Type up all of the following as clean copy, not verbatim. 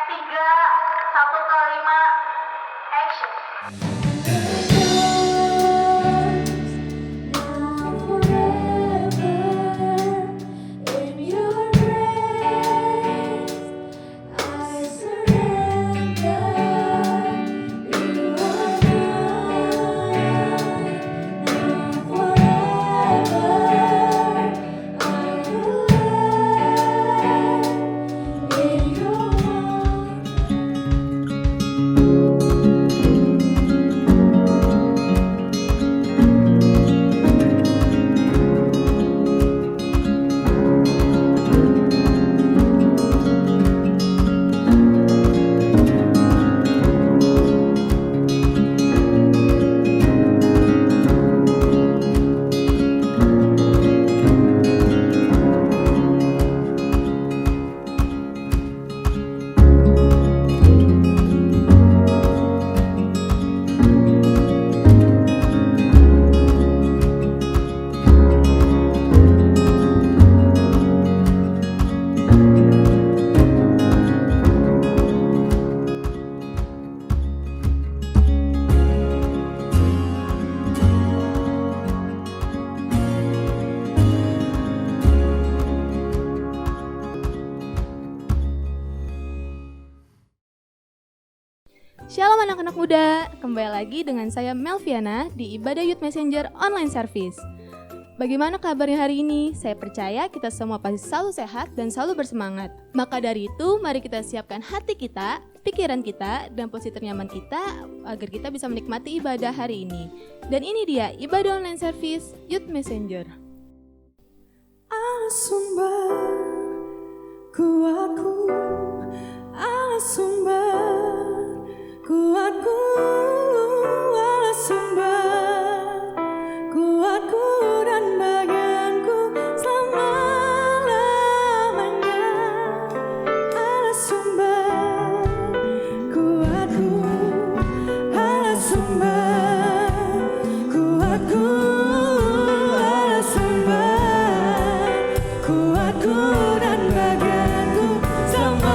tiga, satu ke lima, action. Shalom anak-anak muda, kembali lagi dengan saya Melviana di Ibadah Youth Messenger Online Service. Bagaimana kabarnya hari ini? Saya percaya kita semua pasti selalu sehat dan selalu bersemangat. Maka dari itu, mari kita siapkan hati kita, pikiran kita, dan posisi ternyaman kita agar kita bisa menikmati ibadah hari ini. Dan ini dia Ibadah Online Service Youth Messenger. Allah sumber kuatku, Allah sumber kuatku, Allah sumber kuatku dan bagianku selama-lamanya. Allah sumber kuatku, Allah sumber kuatku, Allah sumber kuatku dan bagianku selama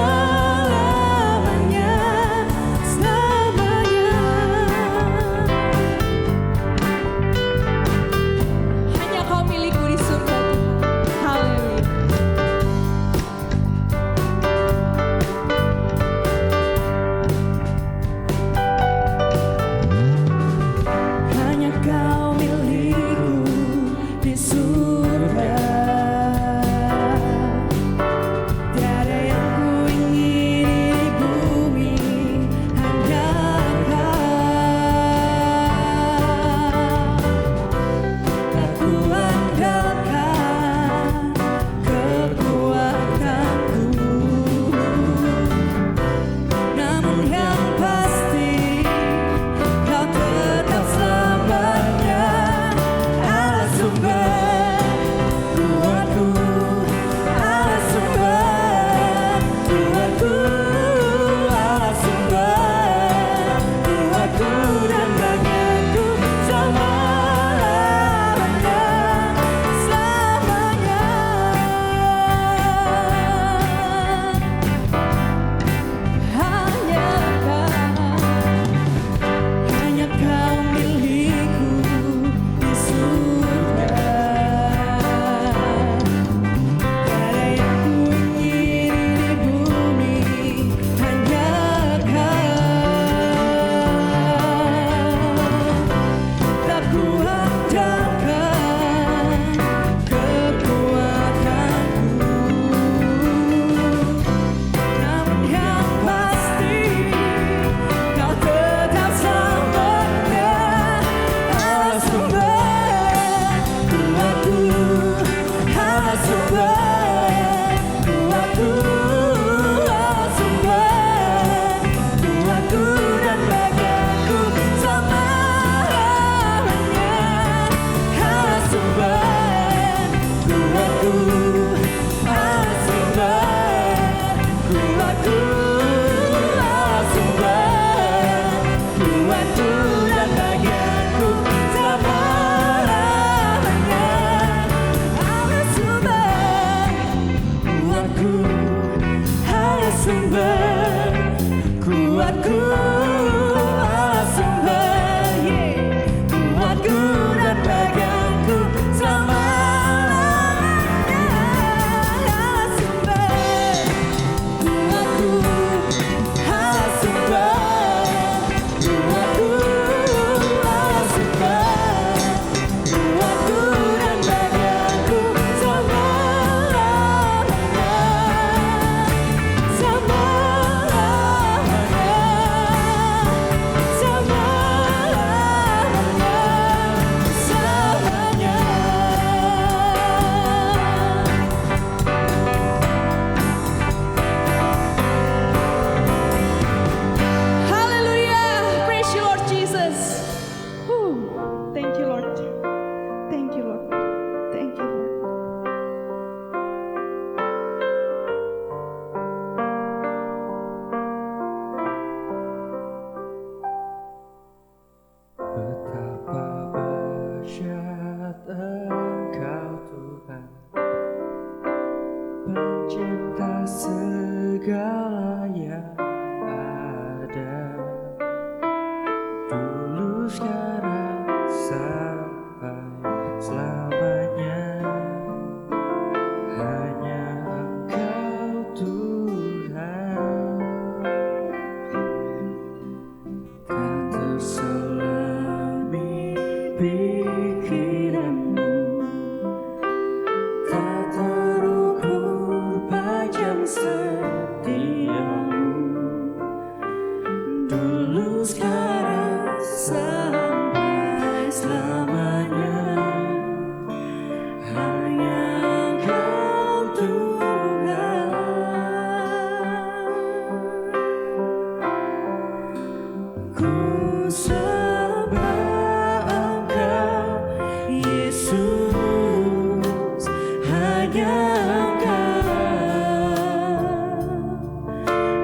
kuatku, Allah sumber, kuatku dan bagianku selama-lamanya. Allah sumber, kuatku, Allah sumber, kuatku, Allah sumber, kuatku dan bagianku selama-lamanya. Hallelujah, praise you Lord Jesus. Thank you Lord, thank you Lord, thank you Lord. Betapa dahsyat Engkau Tuhan, Pencipta segala yang ada, dulu sekarang sampai selamanya. Hanya Engkau Tuhan, tak terselami pikiranmu, tak terukur panjang setiamu, dulu sekarang sampai selamanya. Hanya Engkau Tuhan. Ku sembah Engkau Yesus, hanya Engkau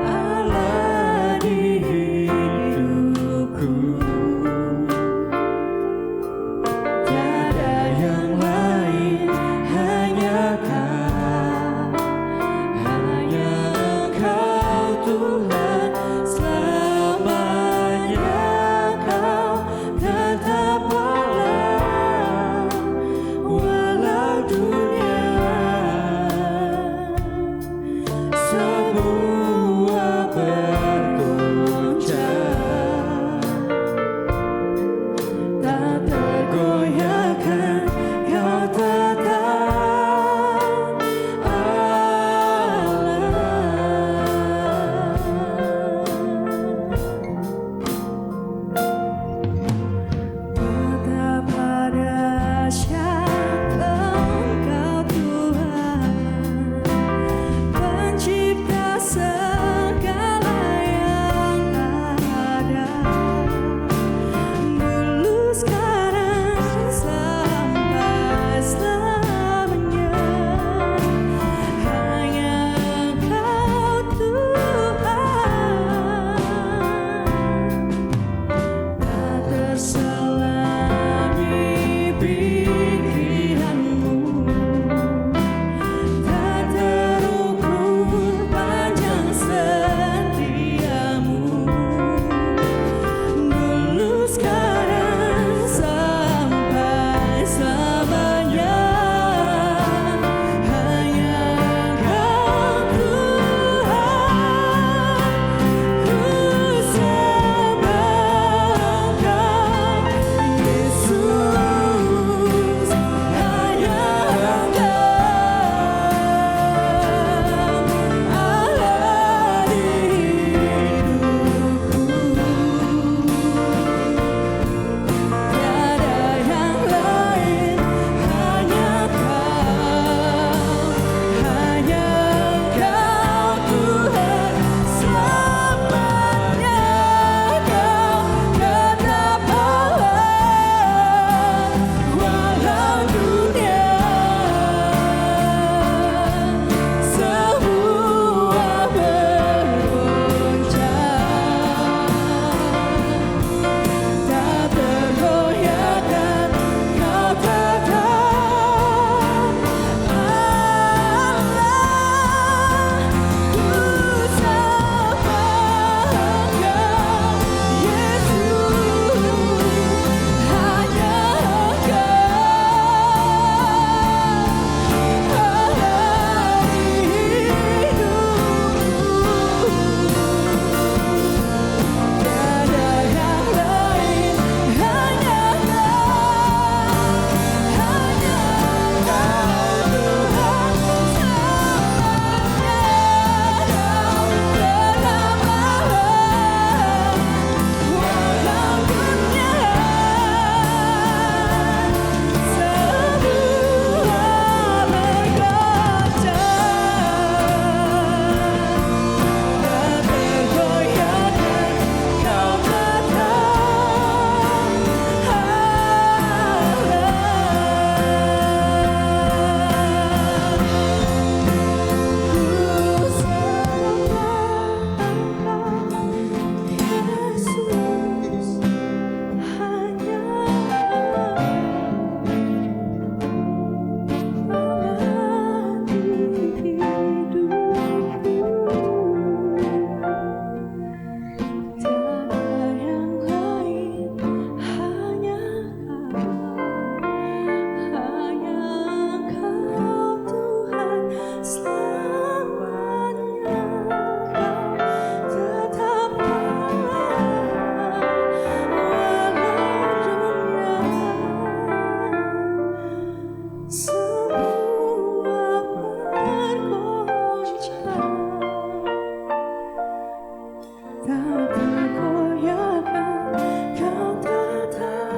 Allah di hidupku. Tiada yang lain, hanya Kau, hanya Engkau Tuhan selamanya. Kau tetap Allah walau dunia semua bergoncang, tak tergoyahkan. Kau tetap Allah. tak tergoyahkan, kau tetap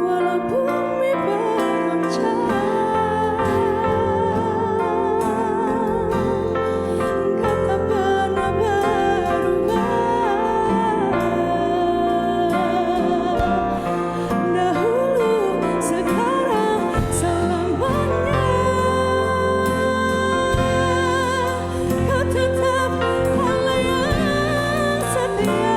walau bumi bergoncang, Engkau tak pernah berubah. Dahulu, sekarang, selamanya, Kau tetap Allah yang setia.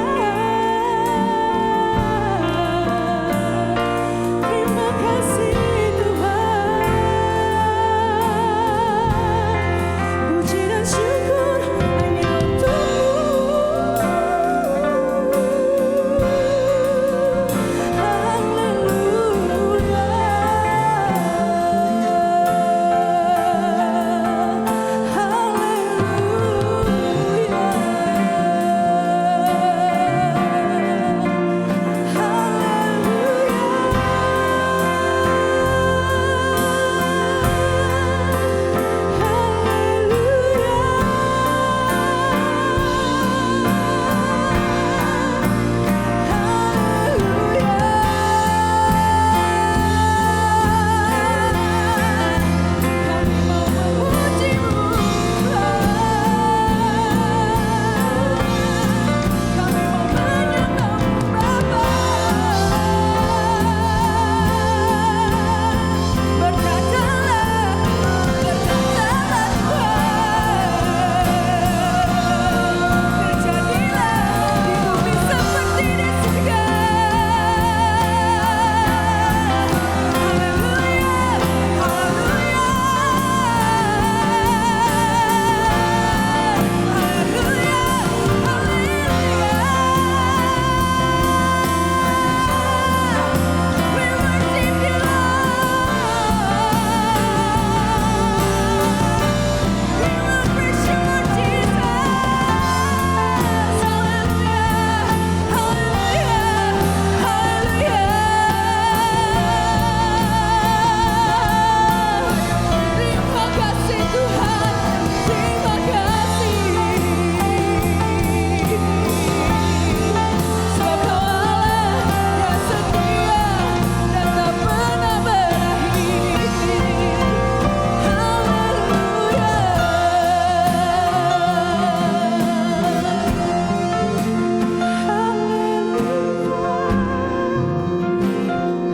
Terima kasih Tuhan, puji dan syukur hanya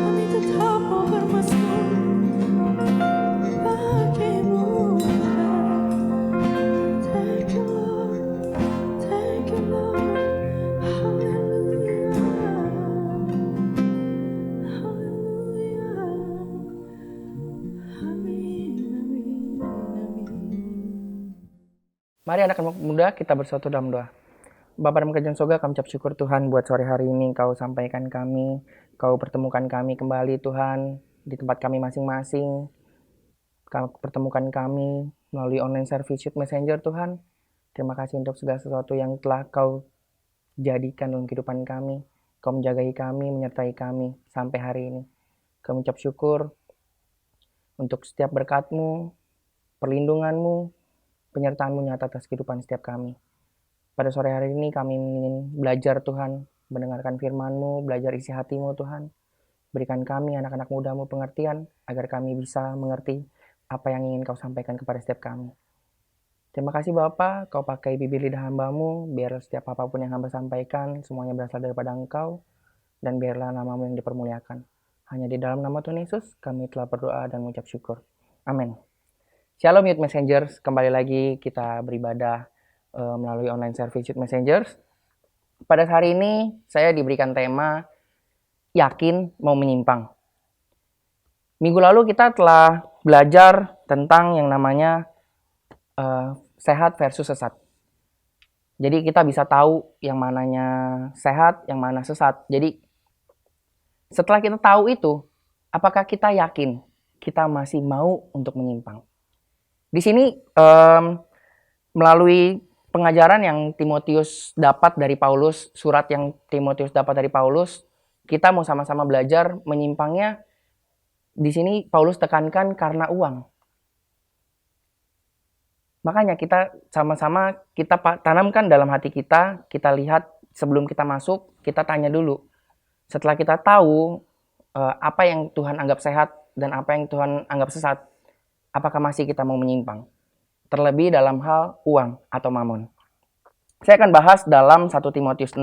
kami tetap mau bermesra bagimu. Thank you Lord, thank you Lord, haleluya, haleluya, amin, amin, amin. Mari anak-anak muda kita bersatu dalam doa. Bapa dalam kerajaan surga, kami ucap syukur Tuhan buat sore hari ini Kau sampaikan kami, Kau pertemukan kami kembali Tuhan di tempat kami masing-masing. Kau pertemukan kami melalui online service Youth Messenger Tuhan. Terima kasih untuk segala sesuatu yang telah Kau jadikan dalam kehidupan kami. Kau menjagai kami, menyertai kami sampai hari ini. Kami ucap syukur untuk setiap berkat-Mu, perlindungan-Mu, penyertaan-Mu nyata atas kehidupan setiap kami. Pada sore hari ini kami ingin belajar Tuhan, mendengarkan firman-Mu, belajar isi hati-Mu Tuhan. Berikan kami anak-anak muda-Mu pengertian, agar kami bisa mengerti apa yang ingin Kau sampaikan kepada setiap kami. Terima kasih Bapa, Kau pakai bibir lidah hamba-Mu, biar setiap apapun yang hamba sampaikan, semuanya berasal daripada Engkau, dan biarlah nama-Mu yang dipermuliakan. Hanya di dalam nama Tuhan Yesus, kami telah berdoa dan mengucap syukur. Amin. Shalom Youth Messengers, kembali lagi kita beribadah melalui online service Youth Messengers. Pada hari ini saya diberikan tema yakin mau menyimpang. Minggu lalu kita telah belajar tentang yang namanya sehat versus sesat. Jadi kita bisa tahu yang mananya sehat, yang mana sesat. Jadi setelah kita tahu itu, apakah kita yakin kita masih mau untuk menyimpang? Di sini melalui pengajaran yang Timotius dapat dari Paulus, surat yang Timotius dapat dari Paulus, kita mau sama-sama belajar menyimpangnya. Di sini Paulus tekankan karena uang. Makanya kita sama-sama kita tanamkan dalam hati kita lihat sebelum kita masuk, kita tanya dulu. Setelah kita tahu apa yang Tuhan anggap sehat dan apa yang Tuhan anggap sesat, apakah masih kita mau menyimpang? Terlebih dalam hal uang atau mamon. Saya akan bahas dalam 1 Timotius 6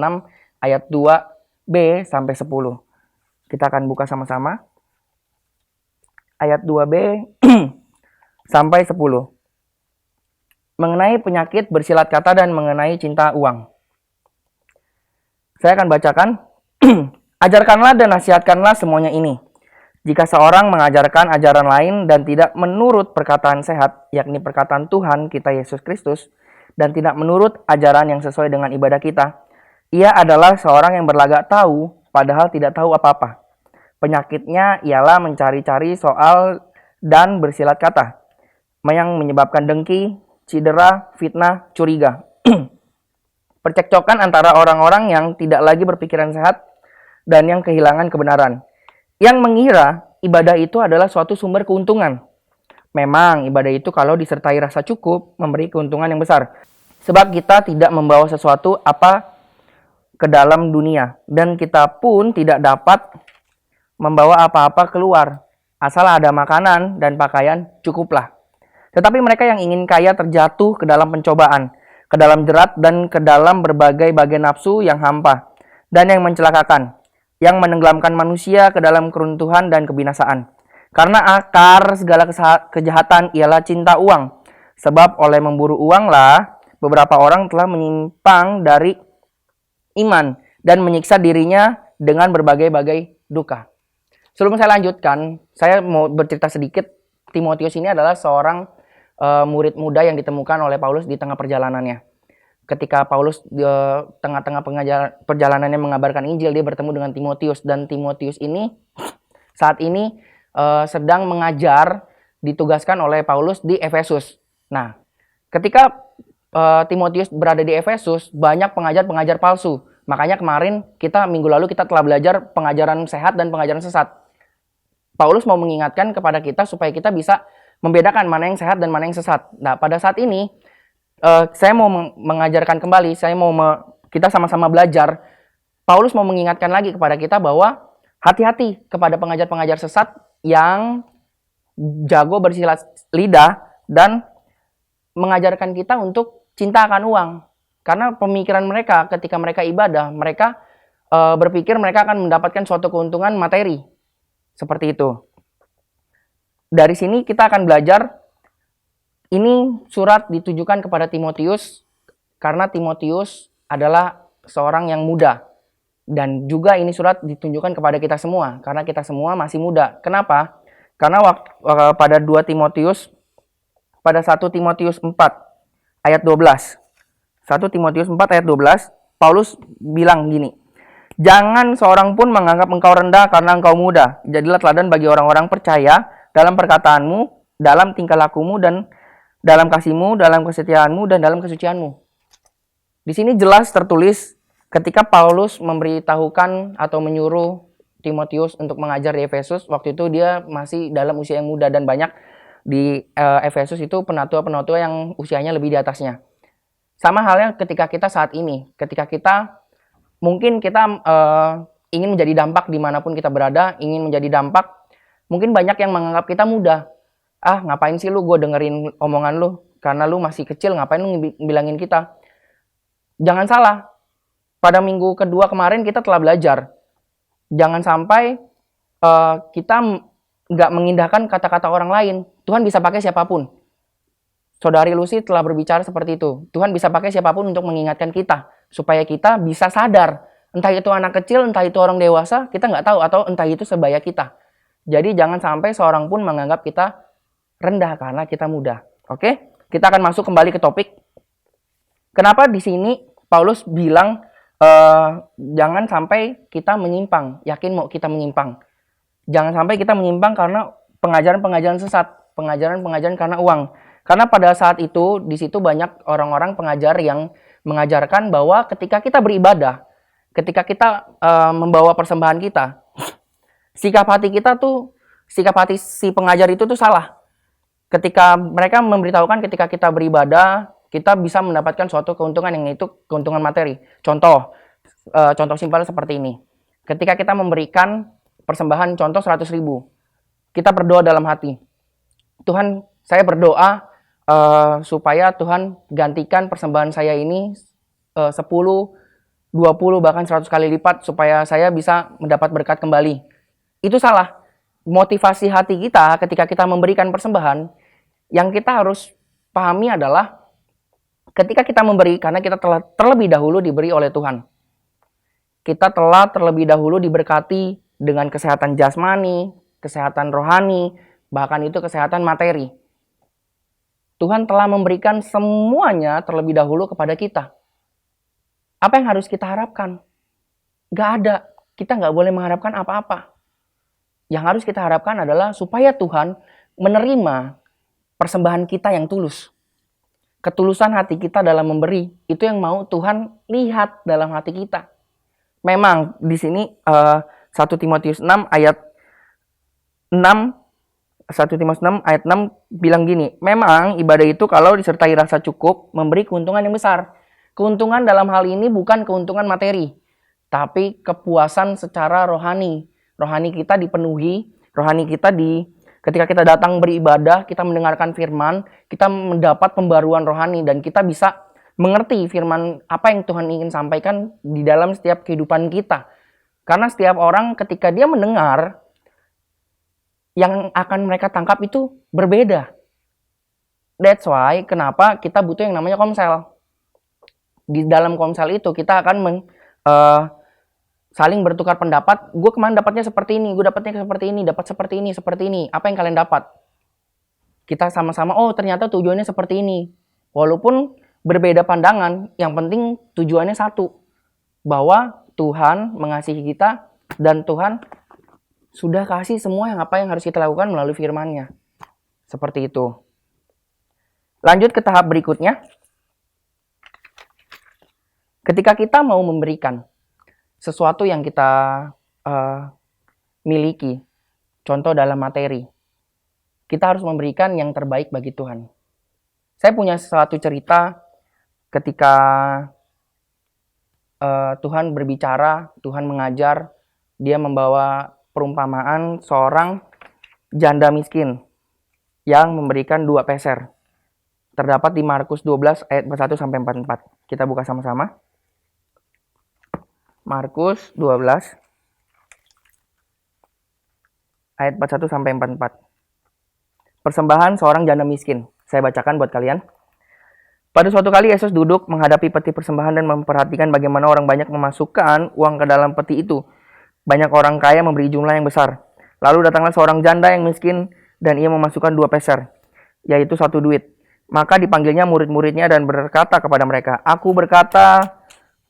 ayat 2b sampai 10. Kita akan buka sama-sama. Ayat 2b sampai 10. Mengenai penyakit bersilat kata dan mengenai cinta uang. Saya akan bacakan. Ajarkanlah dan nasihatkanlah semuanya ini. Jika seorang mengajarkan ajaran lain dan tidak menurut perkataan sehat, yakni perkataan Tuhan kita Yesus Kristus, dan tidak menurut ajaran yang sesuai dengan ibadah kita, ia adalah seorang yang berlagak tahu, padahal tidak tahu apa-apa. Penyakitnya ialah mencari-cari soal dan bersilat kata, yang menyebabkan dengki, cedera, fitnah, curiga. Percekcokan antara orang-orang yang tidak lagi berpikiran sehat dan yang kehilangan kebenaran. Yang mengira ibadah itu adalah suatu sumber keuntungan. Memang ibadah itu kalau disertai rasa cukup memberi keuntungan yang besar. Sebab kita tidak membawa sesuatu apa ke dalam dunia. Dan kita pun tidak dapat membawa apa-apa keluar. Asal ada makanan dan pakaian cukuplah. Tetapi mereka yang ingin kaya terjatuh ke dalam pencobaan, ke dalam jerat dan ke dalam berbagai-bagai nafsu yang hampa dan yang mencelakakan, yang menenggelamkan manusia ke dalam keruntuhan dan kebinasaan. Karena akar segala kejahatan ialah cinta uang. Sebab oleh memburu uanglah beberapa orang telah menyimpang dari iman dan menyiksa dirinya dengan berbagai-bagai duka. Sebelum saya lanjutkan, saya mau bercerita sedikit. Timotius ini adalah seorang murid muda yang ditemukan oleh Paulus di tengah perjalanannya. Ketika Paulus di tengah-tengah perjalanannya mengabarkan Injil, dia bertemu dengan Timotius. Dan Timotius ini saat ini sedang mengajar, ditugaskan oleh Paulus di Efesus. Nah, ketika Timotius berada di Efesus, banyak pengajar-pengajar palsu. Makanya kemarin minggu lalu kita telah belajar pengajaran sehat dan pengajaran sesat. Paulus mau mengingatkan kepada kita supaya kita bisa membedakan mana yang sehat dan mana yang sesat. Nah, pada saat ini saya mau mengajarkan kembali, kita sama-sama belajar. Paulus mau mengingatkan lagi kepada kita bahwa hati-hati kepada pengajar-pengajar sesat yang jago bersilat lidah dan mengajarkan kita untuk cinta akan uang. Karena pemikiran mereka ketika mereka ibadah, mereka berpikir mereka akan mendapatkan suatu keuntungan materi. Seperti itu. Dari sini kita akan belajar, ini surat ditujukan kepada Timotius karena Timotius adalah seorang yang muda. Dan juga ini surat ditunjukkan kepada kita semua karena kita semua masih muda. Kenapa? Karena pada 1 Timotius 4 ayat 12. 1 Timotius 4 ayat 12, Paulus bilang gini, jangan seorang pun menganggap engkau rendah karena engkau muda. Jadilah teladan bagi orang-orang percaya dalam perkataanmu, dalam tingkah lakumu, dan dalam kasihmu, dalam kesetiaanmu, dan dalam kesucianmu. Di sini jelas tertulis ketika Paulus memberitahukan atau menyuruh Timotius untuk mengajar di Efesus, waktu itu dia masih dalam usia yang muda dan banyak di Efesus itu penatua-penatua yang usianya lebih di atasnya. Sama halnya ketika kita saat ini, ketika kita mungkin kita ingin menjadi dampak dimanapun kita berada, ingin menjadi dampak, mungkin banyak yang menganggap kita muda. Ah, ngapain sih lu, gue dengerin omongan lu, karena lu masih kecil, ngapain lu bilangin kita. Jangan salah, pada minggu kedua kemarin kita telah belajar. Jangan sampai kita nggak mengindahkan kata-kata orang lain. Tuhan bisa pakai siapapun. Saudari Lucy telah berbicara seperti itu. Tuhan bisa pakai siapapun untuk mengingatkan kita. Supaya kita bisa sadar. Entah itu anak kecil, entah itu orang dewasa, kita nggak tahu. Atau entah itu sebaya kita. Jadi jangan sampai seorang pun menganggap kita rendah karena kita muda. Oke? Kita akan masuk kembali ke topik. Kenapa di sini Paulus bilang jangan sampai kita menyimpang. Yakin mau kita menyimpang. Jangan sampai kita menyimpang karena pengajaran-pengajaran sesat. Pengajaran-pengajaran karena uang. Karena pada saat itu, di situ banyak orang-orang pengajar yang mengajarkan bahwa ketika kita beribadah, ketika kita membawa persembahan kita, sikap hati kita tuh, sikap hati si pengajar itu tuh salah. Ketika mereka memberitahukan ketika kita beribadah, kita bisa mendapatkan suatu keuntungan yang itu keuntungan materi. Contoh simpel seperti ini. Ketika kita memberikan persembahan contoh 100.000, kita berdoa dalam hati. Tuhan, saya berdoa supaya Tuhan gantikan persembahan saya ini 10, 20, bahkan 100 kali lipat supaya saya bisa mendapat berkat kembali. Itu salah. Motivasi hati kita ketika kita memberikan persembahan, yang kita harus pahami adalah ketika kita memberi, karena kita telah terlebih dahulu diberi oleh Tuhan. Kita telah terlebih dahulu diberkati dengan kesehatan jasmani, kesehatan rohani, bahkan itu kesehatan materi. Tuhan telah memberikan semuanya terlebih dahulu kepada kita. Apa yang harus kita harapkan? Gak ada. Kita gak boleh mengharapkan apa-apa. Yang harus kita harapkan adalah supaya Tuhan menerima persembahan kita yang tulus. Ketulusan hati kita dalam memberi, itu yang mau Tuhan lihat dalam hati kita. Memang di sini 1 Timotius 6 ayat 6 1 Timotius 6 ayat 6 bilang gini, memang ibadah itu kalau disertai rasa cukup memberi keuntungan yang besar. Keuntungan dalam hal ini bukan keuntungan materi, tapi kepuasan secara rohani. Rohani kita dipenuhi, rohani kita ketika kita datang beribadah, kita mendengarkan firman, kita mendapat pembaruan rohani dan kita bisa mengerti firman apa yang Tuhan ingin sampaikan di dalam setiap kehidupan kita. Karena setiap orang ketika dia mendengar, yang akan mereka tangkap itu berbeda. That's why kenapa kita butuh yang namanya komsel. Di dalam komsel itu kita akan saling bertukar pendapat. Gue kemarin dapatnya seperti ini, gue dapatnya seperti ini, dapat seperti ini. Apa yang kalian dapat? Kita sama-sama, oh ternyata tujuannya seperti ini. Walaupun berbeda pandangan, yang penting tujuannya satu. Bahwa Tuhan mengasihi kita dan Tuhan sudah kasih semua apa yang harus kita lakukan melalui firman-Nya. Seperti itu. Lanjut ke tahap berikutnya. Ketika kita mau memberikan sesuatu yang kita miliki, contoh dalam materi, kita harus memberikan yang terbaik bagi Tuhan. Saya punya suatu cerita ketika Tuhan berbicara, Tuhan mengajar, dia membawa perumpamaan seorang janda miskin yang memberikan 2 peser. Terdapat di Markus 12 ayat 41 sampai 44. Kita buka sama-sama. Markus 12 ayat 41 sampai 44. Persembahan seorang janda miskin. Saya bacakan buat kalian. Pada suatu kali Yesus duduk menghadapi peti persembahan dan memperhatikan bagaimana orang banyak memasukkan uang ke dalam peti itu. Banyak orang kaya memberi jumlah yang besar. Lalu datanglah seorang janda yang miskin dan ia memasukkan 2 peser, yaitu 1 duit. Maka dipanggilnya murid-muridnya dan berkata kepada mereka, "Aku berkata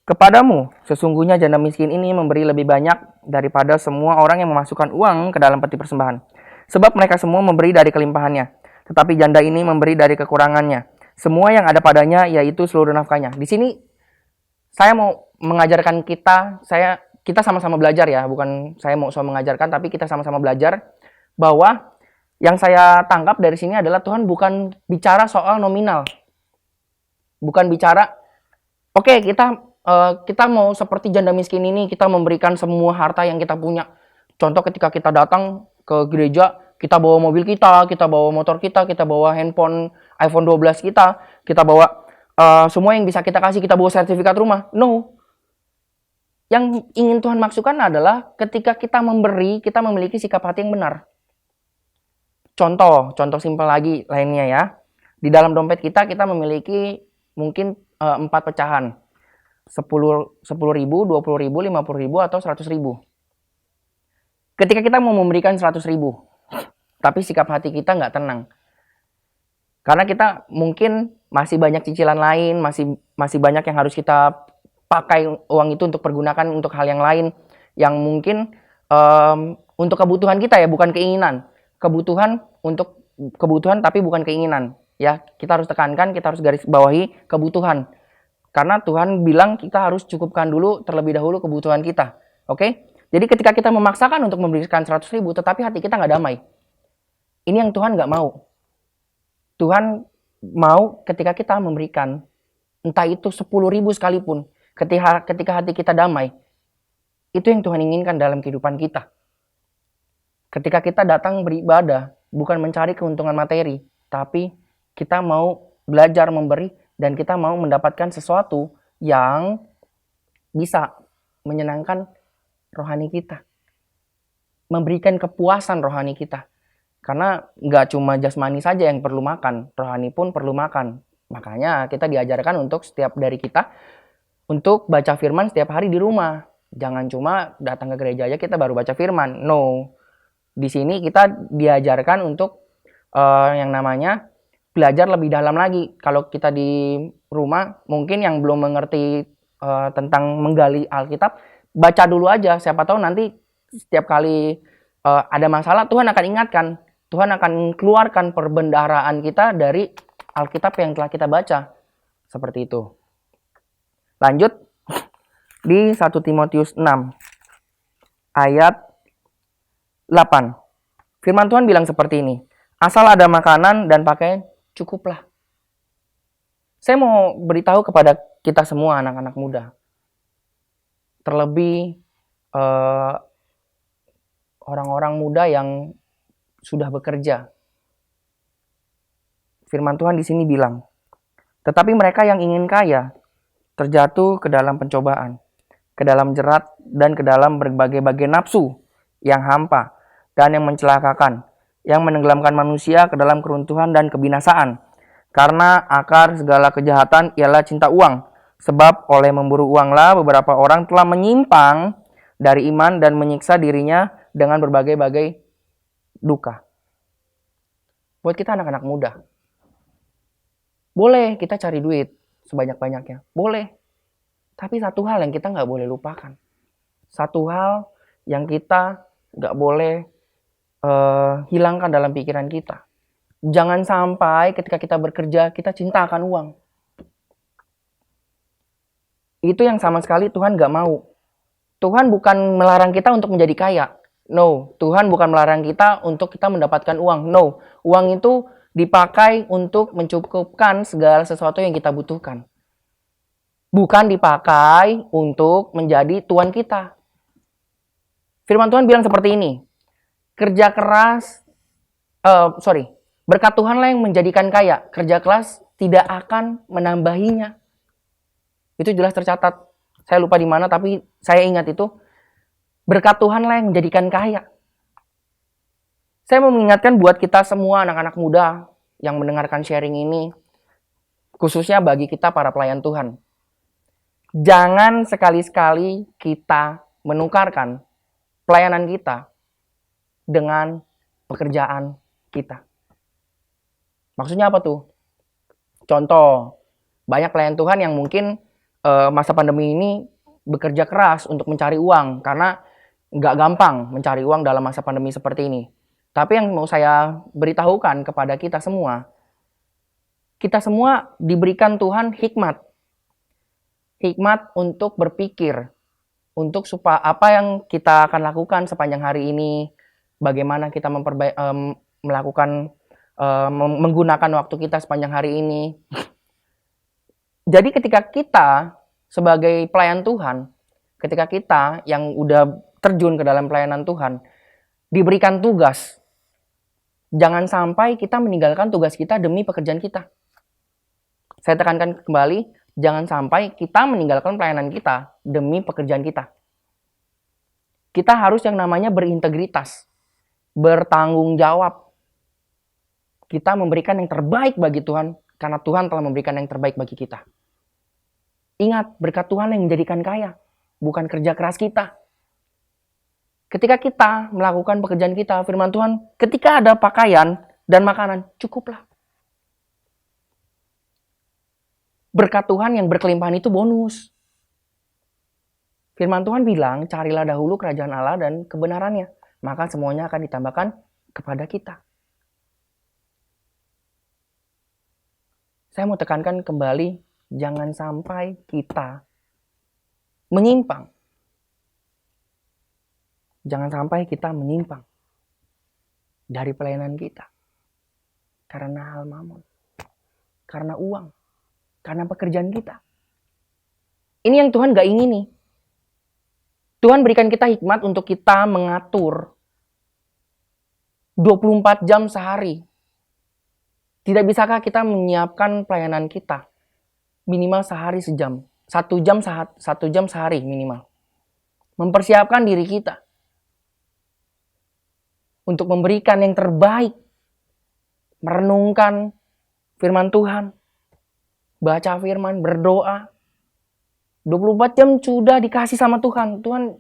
kepadamu, sesungguhnya janda miskin ini memberi lebih banyak daripada semua orang yang memasukkan uang ke dalam peti persembahan. Sebab mereka semua memberi dari kelimpahannya, tetapi janda ini memberi dari kekurangannya. Semua yang ada padanya yaitu seluruh nafkahnya." Di sini saya mau mengajarkan kita sama-sama belajar ya, bukan saya mau mengajarkan, tapi kita sama-sama belajar bahwa yang saya tangkap dari sini adalah Tuhan bukan bicara soal nominal. Bukan bicara, oke, kita mau seperti janda miskin ini, kita memberikan semua harta yang kita punya. Contoh ketika kita datang ke gereja, kita bawa mobil kita bawa motor kita bawa handphone iPhone 12 kita bawa semua yang bisa kita kasih, kita bawa sertifikat rumah. No. Yang ingin Tuhan maksudkan adalah ketika kita memberi, kita memiliki sikap hati yang benar. Contoh simpel lagi lainnya ya. Di dalam dompet kita memiliki mungkin 4 pecahan. 10.000, 20.000, 50.000, atau 100.000. Ketika kita mau memberikan 100.000, tapi sikap hati kita nggak tenang. Karena kita mungkin masih banyak cicilan lain, masih banyak yang harus kita pakai uang itu untuk pergunakan untuk hal yang lain yang mungkin untuk kebutuhan kita ya, bukan keinginan. Kebutuhan tapi bukan keinginan. Ya, kita harus tekankan, kita harus garis bawahi kebutuhan. Karena Tuhan bilang kita harus cukupkan dulu terlebih dahulu kebutuhan kita. Oke? Jadi ketika kita memaksakan untuk memberikan 100 ribu, tetapi hati kita nggak damai. Ini yang Tuhan nggak mau. Tuhan mau ketika kita memberikan, entah itu 10 ribu sekalipun, ketika hati kita damai, itu yang Tuhan inginkan dalam kehidupan kita. Ketika kita datang beribadah, bukan mencari keuntungan materi, tapi kita mau belajar memberi, dan kita mau mendapatkan sesuatu yang bisa menyenangkan rohani kita. Memberikan kepuasan rohani kita. Karena nggak cuma jasmani saja yang perlu makan, rohani pun perlu makan. Makanya kita diajarkan untuk setiap dari kita, untuk baca firman setiap hari di rumah. Jangan cuma datang ke gereja aja kita baru baca firman. No. Di sini kita diajarkan untuk yang namanya belajar lebih dalam lagi. Kalau kita di rumah, mungkin yang belum mengerti tentang menggali Alkitab, baca dulu aja. Siapa tahu nanti setiap kali ada masalah, Tuhan akan ingatkan. Tuhan akan keluarkan perbendaharaan kita dari Alkitab yang telah kita baca. Seperti itu. Lanjut di 1 Timotius 6 ayat 8. Firman Tuhan bilang seperti ini. Asal ada makanan dan pakaian, cukuplah. Saya mau beritahu kepada kita semua anak-anak muda. Terlebih orang-orang muda yang sudah bekerja. Firman Tuhan di sini bilang, tetapi mereka yang ingin kaya terjatuh ke dalam pencobaan, ke dalam jerat dan ke dalam berbagai-bagai nafsu yang hampa dan yang mencelakakan, yang menenggelamkan manusia ke dalam keruntuhan dan kebinasaan. Karena akar segala kejahatan ialah cinta uang. Sebab oleh memburu uanglah beberapa orang telah menyimpang dari iman dan menyiksa dirinya dengan berbagai-bagai duka. Buat kita anak-anak muda, boleh kita cari duit sebanyak-banyaknya. Boleh. Tapi satu hal yang kita nggak boleh lupakan. Satu hal yang kita nggak boleh hilangkan dalam pikiran kita. Jangan sampai ketika kita bekerja, kita cinta akan uang. Itu yang sama sekali Tuhan gak mau. Tuhan bukan melarang kita untuk menjadi kaya. No, Tuhan bukan melarang kita untuk kita mendapatkan uang. No, uang itu dipakai untuk mencukupkan segala sesuatu yang kita butuhkan. Bukan dipakai untuk menjadi tuan kita. Firman Tuhan bilang seperti ini. Kerja keras, berkat Tuhanlah yang menjadikan kaya. Kerja keras tidak akan menambahinya. Itu jelas tercatat. Saya lupa di mana, tapi saya ingat itu. Berkat Tuhanlah yang menjadikan kaya. Saya mau mengingatkan buat kita semua anak-anak muda yang mendengarkan sharing ini, khususnya bagi kita para pelayan Tuhan. Jangan sekali-sekali kita menukarkan pelayanan kita dengan pekerjaan kita. Maksudnya apa tuh? Contoh, banyak pelayan Tuhan yang mungkin masa pandemi ini bekerja keras untuk mencari uang karena nggak gampang mencari uang dalam masa pandemi seperti ini. Tapi yang mau saya beritahukan kepada kita semua diberikan Tuhan hikmat. Hikmat untuk berpikir, untuk supaya apa yang kita akan lakukan sepanjang hari ini, bagaimana kita menggunakan waktu kita sepanjang hari ini. Jadi ketika kita sebagai pelayan Tuhan, ketika kita yang udah terjun ke dalam pelayanan Tuhan, diberikan tugas, jangan sampai kita meninggalkan tugas kita demi pekerjaan kita. Saya tekankan kembali, jangan sampai kita meninggalkan pelayanan kita demi pekerjaan kita. Kita harus yang namanya berintegritas, bertanggung jawab. Kita memberikan yang terbaik bagi Tuhan, karena Tuhan telah memberikan yang terbaik bagi kita. Ingat, berkat Tuhan yang menjadikan kaya, bukan kerja keras kita. Ketika kita melakukan pekerjaan kita, firman Tuhan, ketika ada pakaian dan makanan, cukuplah. Berkat Tuhan yang berkelimpahan itu bonus. Firman Tuhan bilang, carilah dahulu kerajaan Allah dan kebenarannya, maka semuanya akan ditambahkan kepada kita. Saya mau tekankan kembali, jangan sampai kita menyimpang. Jangan sampai kita menyimpang dari pelayanan kita. Karena hal mamon. Karena uang. Karena pekerjaan kita. Ini yang Tuhan gak ingini. Tuhan berikan kita hikmat untuk kita mengatur 24 jam sehari. Tidak bisakah kita menyiapkan pelayanan kita minimal sehari sejam, 1 jam sehari minimal. Mempersiapkan diri kita untuk memberikan yang terbaik, merenungkan firman Tuhan, baca firman, berdoa. 24 jam sudah dikasih sama Tuhan. Tuhan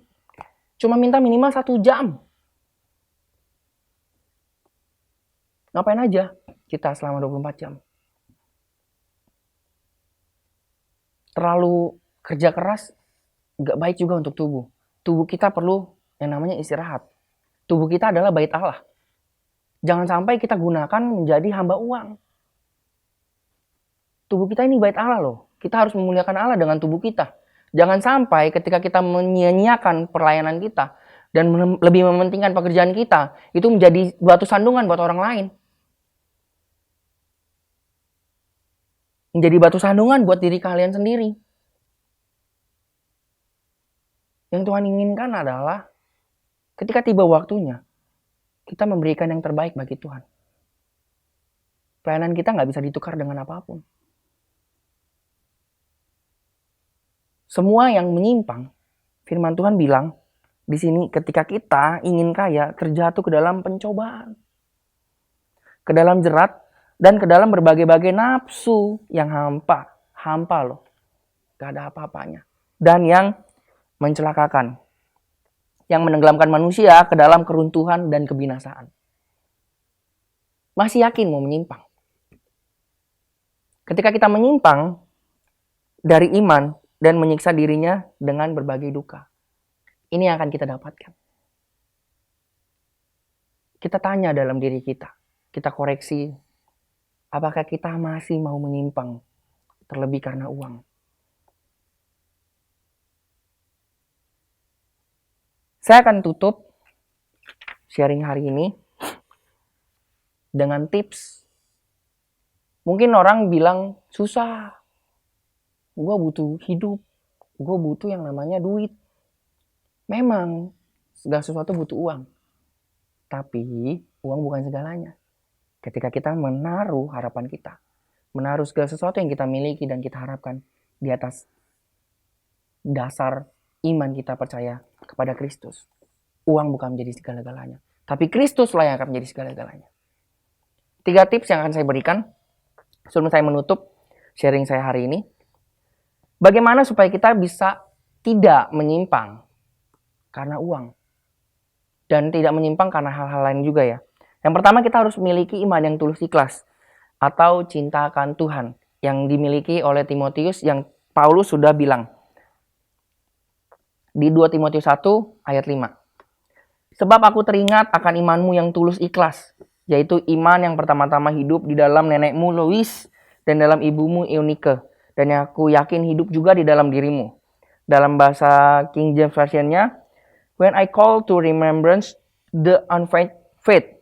cuma minta minimal 1 jam. Ngapain aja kita selama 24 jam? Terlalu kerja keras gak baik juga untuk tubuh. Tubuh kita perlu yang namanya istirahat. Tubuh kita adalah bait Allah. Jangan sampai kita gunakan menjadi hamba uang. Tubuh kita ini bait Allah loh. Kita harus memuliakan Allah dengan tubuh kita. Jangan sampai ketika kita menyia-nyiakan pelayanan kita dan lebih mementingkan pekerjaan kita, itu menjadi batu sandungan buat orang lain. Menjadi batu sandungan buat diri kalian sendiri. Yang Tuhan inginkan adalah ketika tiba waktunya, kita memberikan yang terbaik bagi Tuhan. Pelayanan kita nggak bisa ditukar dengan apapun. Semua yang menyimpang, firman Tuhan bilang di sini ketika kita ingin kaya, terjatuh ke dalam pencobaan, ke dalam jerat, dan ke dalam berbagai-bagai nafsu yang hampa loh, gak ada apa-apanya, dan yang mencelakakan, yang menenggelamkan manusia ke dalam keruntuhan dan kebinasaan. Masih yakin mau menyimpang? Ketika kita menyimpang dari iman dan menyiksa dirinya dengan berbagai duka, ini yang akan kita dapatkan. Kita tanya dalam diri kita, kita koreksi, apakah kita masih mau menyimpang terlebih karena uang? Saya akan tutup sharing hari ini dengan tips. Mungkin orang bilang susah, gue butuh hidup, gue butuh yang namanya duit. Memang segala sesuatu butuh uang, tapi uang bukan segalanya. Ketika kita menaruh harapan kita, menaruh segala sesuatu yang kita miliki dan kita harapkan di atas dasar iman kita percaya kepada Kristus, uang bukan menjadi segala-galanya, tapi Kristuslah yang akan menjadi segala-galanya. 3 tips yang akan saya berikan sebelum saya menutup sharing saya hari ini. Bagaimana supaya kita bisa tidak menyimpang karena uang dan tidak menyimpang karena hal-hal lain juga ya. Yang pertama, kita harus memiliki iman yang tulus ikhlas atau cinta akan Tuhan yang dimiliki oleh Timotius yang Paulus sudah bilang di 2 Timotius 1 ayat 5. Sebab aku teringat akan imanmu yang tulus ikhlas, yaitu iman yang pertama-tama hidup di dalam nenekmu Lois dan dalam ibumu Eunike, dan yang aku yakin hidup juga di dalam dirimu. Dalam bahasa King James Version-nya, when I call to remembrance the unfeigned faith,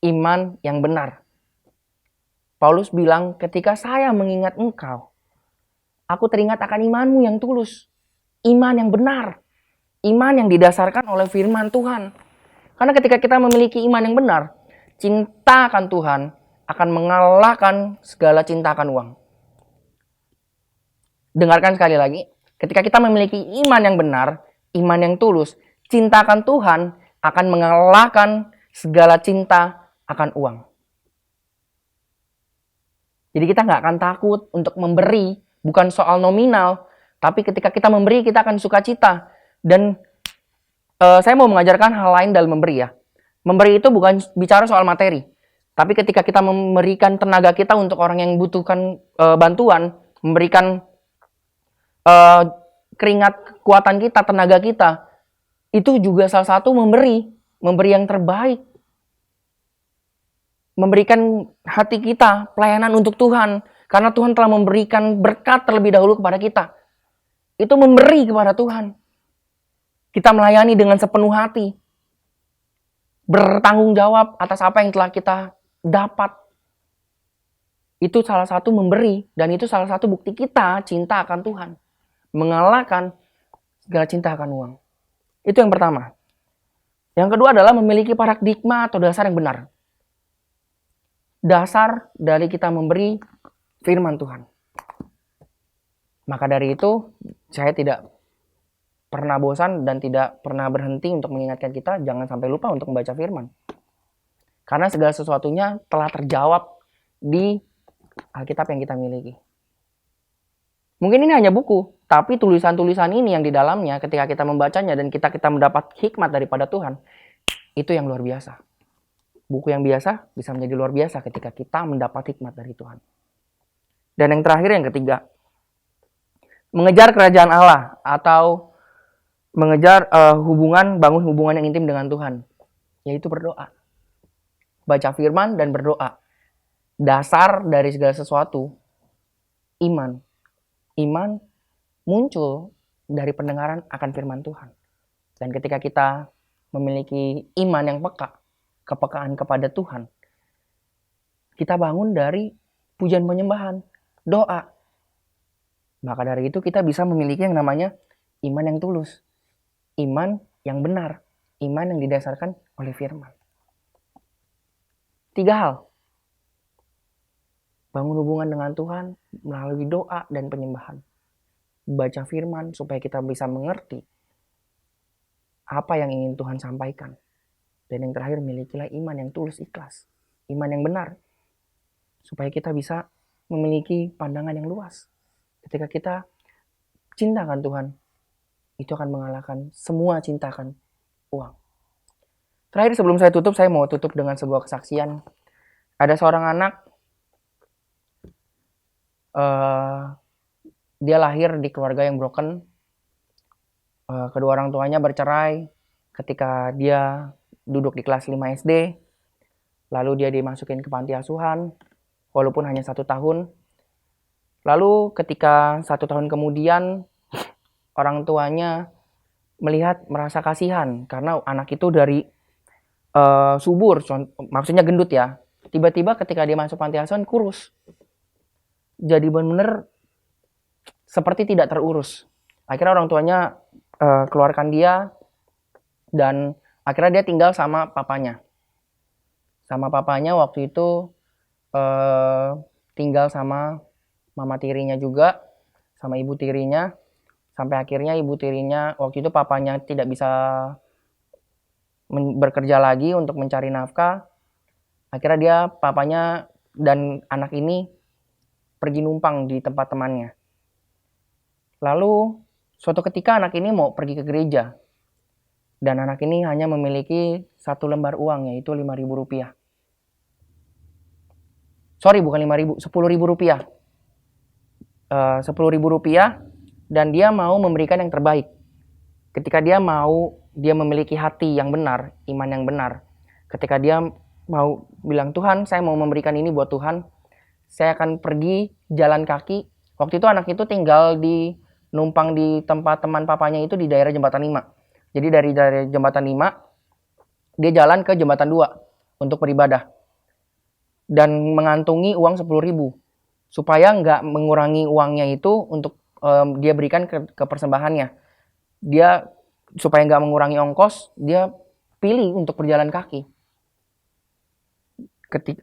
iman yang benar. Paulus bilang, ketika saya mengingat engkau, aku teringat akan imanmu yang tulus, iman yang benar, iman yang didasarkan oleh firman Tuhan. Karena ketika kita memiliki iman yang benar, cinta akan Tuhan akan mengalahkan segala cinta akan uang. Dengarkan sekali lagi, ketika kita memiliki iman yang benar, iman yang tulus, cinta akan Tuhan akan mengalahkan segala cinta akan uang. Jadi kita nggak akan takut untuk memberi, bukan soal nominal, tapi ketika kita memberi kita akan sukacita. Dan saya mau mengajarkan hal lain dalam memberi ya. Memberi itu bukan bicara soal materi, tapi ketika kita memberikan tenaga kita untuk orang yang membutuhkan bantuan, memberikan keringat, kekuatan kita, tenaga kita, itu juga salah satu memberi yang terbaik. memberikan hati kita pelayanan untuk Tuhan. Karena Tuhan telah memberikan berkat terlebih dahulu kepada kita. Itu memberi kepada Tuhan. Kita melayani dengan sepenuh hati. Bertanggung jawab atas apa yang telah kita dapat. Itu salah satu memberi. Dan itu salah satu bukti kita cinta akan Tuhan. Mengalahkan segala cinta akan uang. Itu yang pertama. Yang kedua adalah memiliki paradigma atau dasar yang benar. Dasar dari kita memberi firman Tuhan. Maka dari itu, saya tidak pernah bosan dan tidak pernah berhenti untuk mengingatkan kita jangan sampai lupa untuk membaca firman. Karena segala sesuatunya telah terjawab di Alkitab yang kita miliki. Mungkin ini hanya buku, tapi tulisan-tulisan ini yang di dalamnya ketika kita membacanya dan kita mendapat hikmat daripada Tuhan, itu yang luar biasa. Buku yang biasa bisa menjadi luar biasa ketika kita mendapat hikmat dari Tuhan. Dan yang terakhir, yang ketiga, mengejar kerajaan Allah atau mengejar bangun hubungan yang intim dengan Tuhan, yaitu berdoa. Baca firman dan berdoa. Dasar dari segala sesuatu, iman. Iman muncul dari pendengaran akan firman Tuhan. Dan ketika kita memiliki iman yang peka, kepekaan kepada Tuhan, kita bangun dari pujian penyembahan, doa. Maka dari itu kita bisa memiliki yang namanya iman yang tulus. Iman yang benar, iman yang didasarkan oleh firman. 3 hal. Bangun hubungan dengan Tuhan melalui doa dan penyembahan. Baca firman supaya kita bisa mengerti apa yang ingin Tuhan sampaikan. Dan yang terakhir, milikilah iman yang tulus ikhlas. Iman yang benar. Supaya kita bisa memiliki pandangan yang luas. Ketika kita cintakan Tuhan, itu akan mengalahkan semua cintakan uang. Terakhir sebelum saya tutup, saya mau tutup dengan sebuah kesaksian. Ada seorang anak, dia lahir di keluarga yang broken. Kedua orang tuanya bercerai ketika dia duduk di kelas 5 SD. Lalu dia dimasukin ke panti asuhan, walaupun hanya 1 tahun. Lalu ketika 1 tahun kemudian, orang tuanya merasa kasihan karena anak itu dari subur, maksudnya gendut ya. Tiba-tiba ketika dia masuk panti asuhan kurus. Jadi benar-benar seperti tidak terurus. Akhirnya orang tuanya keluarkan dia dan akhirnya dia tinggal sama papanya. Sama papanya waktu itu tinggal sama mama tirinya juga, sama ibu tirinya. Sampai akhirnya ibu tirinya, waktu itu papanya tidak bisa bekerja lagi untuk mencari nafkah. Akhirnya papanya dan anak ini pergi numpang di tempat temannya. Lalu suatu ketika anak ini mau pergi ke gereja. Dan anak ini hanya memiliki 1 lembar uang, yaitu Rp5.000. Sorry, bukan 5.000, Rp10.000. Rp10.000. Dan dia mau memberikan yang terbaik. Ketika dia memiliki hati yang benar, iman yang benar. Ketika dia mau bilang, Tuhan, saya mau memberikan ini buat Tuhan. Saya akan pergi jalan kaki. Waktu itu anak itu tinggal numpang di tempat teman papanya itu di daerah Jembatan 5. Jadi dari Jembatan 5, dia jalan ke Jembatan 2 untuk beribadah. Dan mengantungi uang 10.000. Supaya nggak mengurangi uangnya itu untuk dia berikan ke persembahannya. Dia supaya nggak mengurangi ongkos, dia pilih untuk berjalan kaki.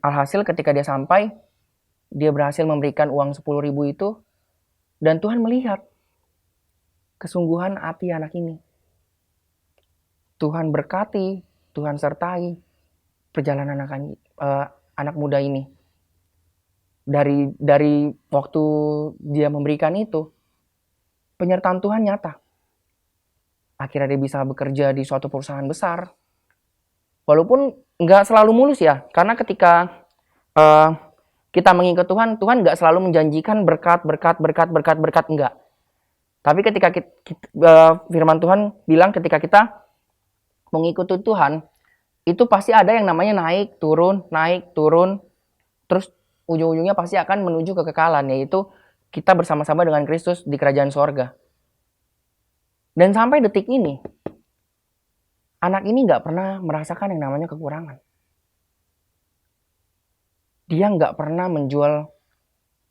Alhasil ketika dia sampai, dia berhasil memberikan uang 10.000 itu, dan Tuhan melihat kesungguhan hati anak ini. Tuhan berkati, Tuhan sertai perjalanan anak muda ini. Dari waktu dia memberikan itu, penyertaan Tuhan nyata. Akhirnya dia bisa bekerja di suatu perusahaan besar. Walaupun nggak selalu mulus ya. Karena ketika kita mengikut Tuhan, Tuhan nggak selalu menjanjikan berkat, enggak. Tapi ketika firman Tuhan bilang ketika kita mengikuti Tuhan, itu pasti ada yang namanya naik, turun, terus ujung-ujungnya pasti akan menuju kekekalan, yaitu kita bersama-sama dengan Kristus di kerajaan sorga. Dan sampai detik ini, anak ini nggak pernah merasakan yang namanya kekurangan. Dia nggak pernah menjual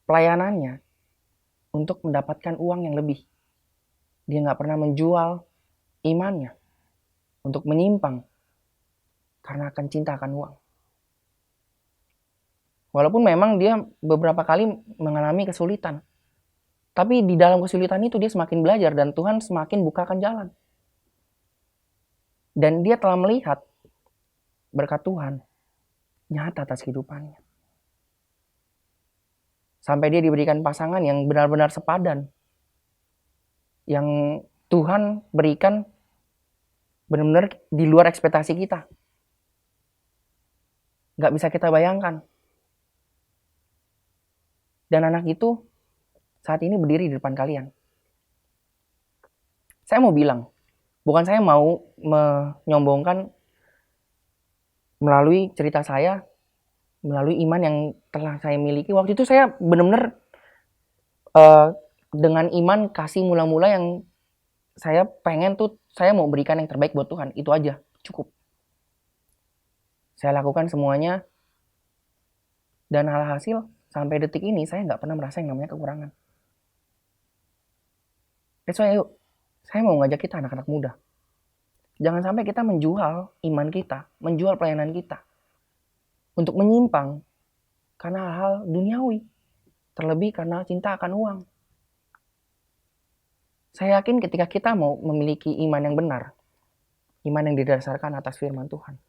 pelayanannya untuk mendapatkan uang yang lebih. Dia nggak pernah menjual imannya untuk menyimpang karena akan cinta akan uang. Walaupun memang dia beberapa kali mengalami kesulitan. Tapi di dalam kesulitan itu dia semakin belajar dan Tuhan semakin bukakan jalan. Dan dia telah melihat berkat Tuhan nyata atas kehidupannya. Sampai dia diberikan pasangan yang benar-benar sepadan. Yang Tuhan berikan benar-benar di luar ekspektasi kita. Gak bisa kita bayangkan. Dan anak itu saat ini berdiri di depan kalian. Saya mau bilang, bukan saya mau menyombongkan melalui cerita saya, melalui iman yang telah saya miliki. Waktu itu saya benar-benar dengan iman kasih mula-mula yang saya pengen tuh, saya mau berikan yang terbaik buat Tuhan. Itu aja, cukup. Saya lakukan semuanya, dan alhasil sampai detik ini saya nggak pernah merasa yang namanya kekurangan. That's why yuk, saya mau ngajak kita anak-anak muda. Jangan sampai kita menjual iman kita, menjual pelayanan kita untuk menyimpang karena hal-hal duniawi, terlebih karena cinta akan uang. Saya yakin ketika kita mau memiliki iman yang benar, iman yang didasarkan atas firman Tuhan,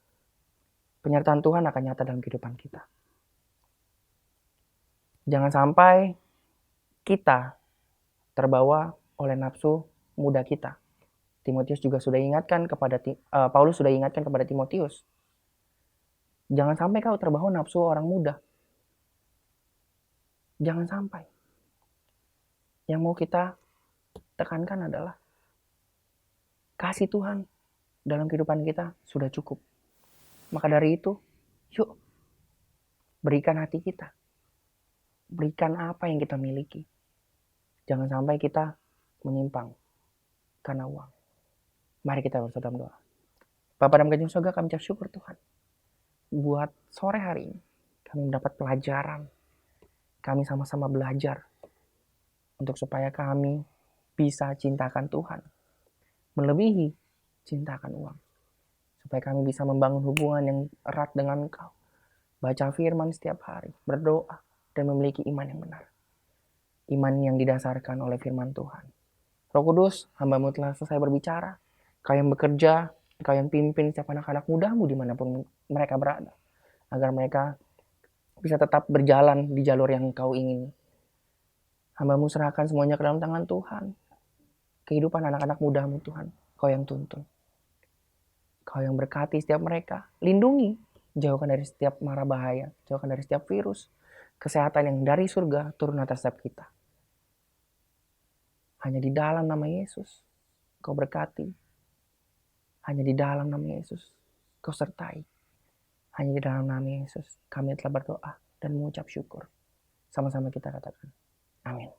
penyertaan Tuhan akan nyata dalam kehidupan kita. Jangan sampai kita terbawa oleh nafsu muda kita. Timotius juga sudah ingatkan kepada Paulus sudah ingatkan kepada Timotius. Jangan sampai kau terbawa nafsu orang muda. Jangan sampai. Yang mau kita tekankan adalah kasih Tuhan dalam kehidupan kita sudah cukup. Maka dari itu, yuk berikan hati kita. Berikan apa yang kita miliki. Jangan sampai kita menyimpang karena uang. Mari kita bersatu dalam doa. Bapa dalam kerajaan surga, kami ucap syukur Tuhan. Buat sore hari ini, kami mendapat pelajaran. Kami sama-sama belajar. Untuk supaya kami bisa cintakan Tuhan. Melebihi cintakan uang. Supaya kami bisa membangun hubungan yang erat dengan Engkau. Baca firman setiap hari. Berdoa. Dan memiliki iman yang benar. Iman yang didasarkan oleh firman Tuhan. Roh Kudus, hamba-Mu telah selesai berbicara. Kau yang bekerja, Kau yang pimpin setiap anak-anak muda-Mu dimanapun mereka berada. Agar mereka bisa tetap berjalan di jalur yang Kau ingin. Hamba-Mu serahkan semuanya ke dalam tangan Tuhan. Kehidupan anak-anak muda-Mu Tuhan, Kau yang tuntun. Kau yang berkati setiap mereka. Lindungi, jauhkan dari setiap mara bahaya. Jauhkan dari setiap virus. Kesehatan yang dari surga turun atas setiap kita. Hanya di dalam nama Yesus Kau berkati. Hanya di dalam nama Yesus Kau sertai. Hanya di dalam nama Yesus kami telah berdoa dan mengucap syukur. Sama-sama kita katakan amin.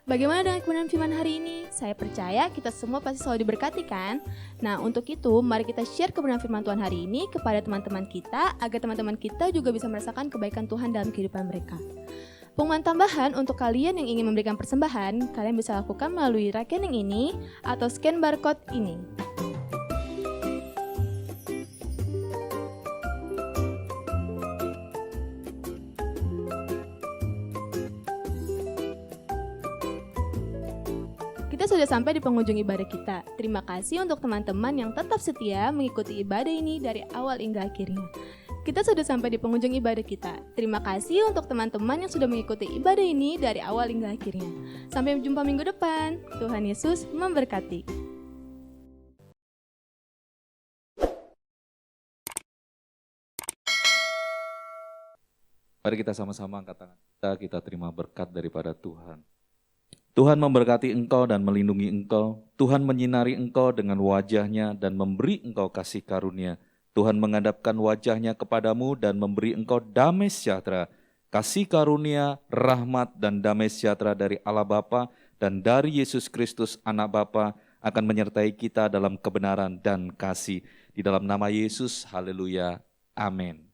Bagaimana dengan kebenaran firman hari ini? Saya percaya kita semua pasti selalu diberkati kan? Nah, untuk itu mari kita share kebenaran firman Tuhan hari ini kepada teman-teman kita agar teman-teman kita juga bisa merasakan kebaikan Tuhan dalam kehidupan mereka. Pengumuman tambahan untuk kalian yang ingin memberikan persembahan, kalian bisa lakukan melalui rekening ini atau scan barcode ini. Kita sudah sampai di penghujung ibadah kita. Terima kasih untuk teman-teman yang tetap setia mengikuti ibadah ini dari awal hingga akhirnya. Kita sudah sampai di penghujung ibadah kita. Terima kasih untuk teman-teman yang sudah mengikuti ibadah ini dari awal hingga akhirnya. Sampai jumpa minggu depan. Tuhan Yesus memberkati. Mari kita sama-sama angkat tangan kita terima berkat daripada Tuhan. Tuhan memberkati engkau dan melindungi engkau. Tuhan menyinari engkau dengan wajah-Nya dan memberi engkau kasih karunia. Tuhan menghadapkan wajahnya kepadamu dan memberi engkau damai sejahtera, kasih karunia, rahmat dan damai sejahtera dari Allah Bapa dan dari Yesus Kristus Anak Bapa akan menyertai kita dalam kebenaran dan kasih. Di dalam nama Yesus, haleluya, amin.